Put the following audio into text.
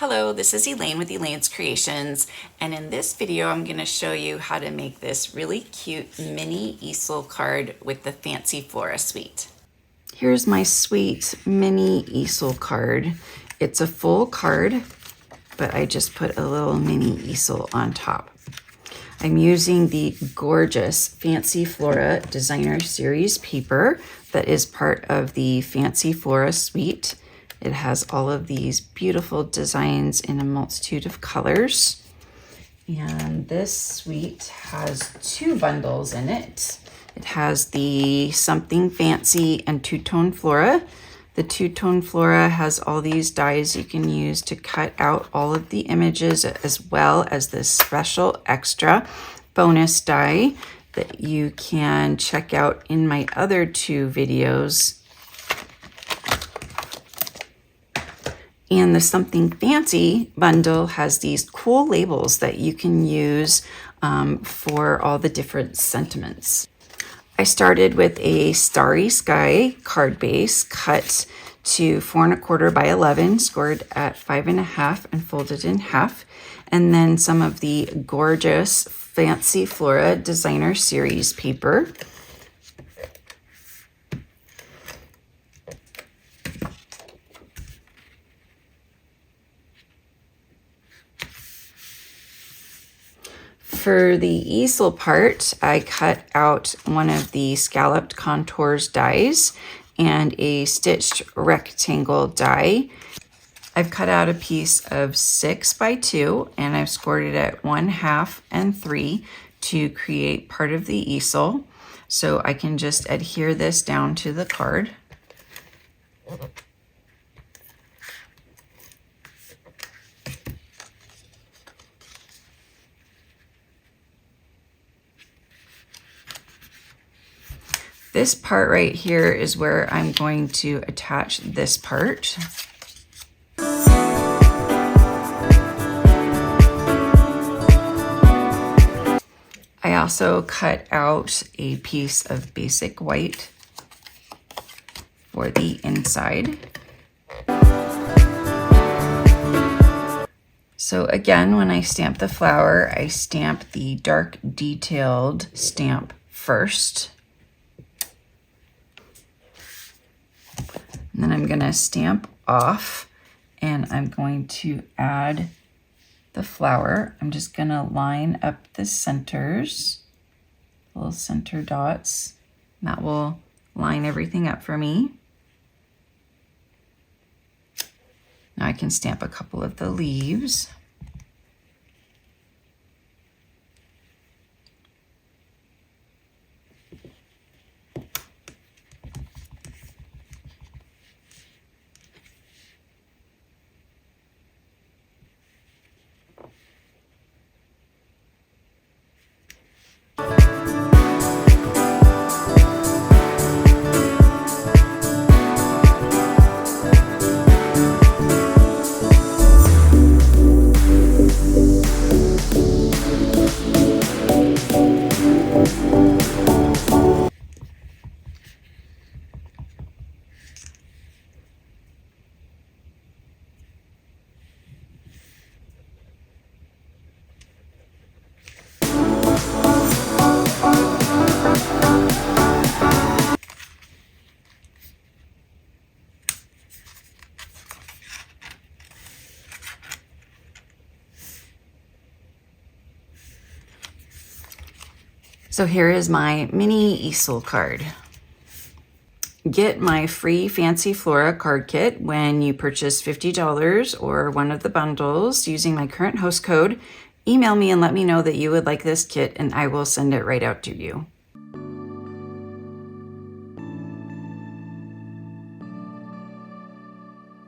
Hello, this is Elaine with Elaine's Creations, and in this video I'm going to show you how to make this really cute mini easel card with the Fancy Flora Suite. Here's my sweet mini easel card. It's a full card, but I just put a little mini easel on top. I'm using the gorgeous Fancy Flora Designer Series paper that is part of the Fancy Flora Suite. It has all of these beautiful designs in a multitude of colors. And this suite has two bundles in it. It has the Something Fancy and Two-Tone Flora. The Two-Tone Flora has all these dies you can use to cut out all of the images, as well as this special extra bonus die that you can check out in my other two videos. And the Something Fancy bundle has these cool labels that you can use for all the different sentiments. I started with a Starry Sky card base cut to 4 1/4 by 11, scored at 5 1/2 and folded in half. And then some of the gorgeous Fancy Flora Designer Series paper. For the easel part, I cut out one of the scalloped contours dies and a stitched rectangle die. I've cut out a piece of 6 by 2 and I've scored it at 1/2 and 3 to create part of the easel. So I can just adhere this down to the card. This part right here is where I'm going to attach this part. I also cut out a piece of basic white for the inside. So again, when I stamp the flower, I stamp the dark detailed stamp first. And then I'm going to stamp off and I'm going to add the flower. I'm just going to line up the centers, little center dots. And that will line everything up for me. Now I can stamp a couple of the leaves. So here is my mini easel card. Get my free Fancy Flora card kit when you purchase $50 or one of the bundles using my current host code. Email me and let me know that you would like this kit and I will send it right out to you.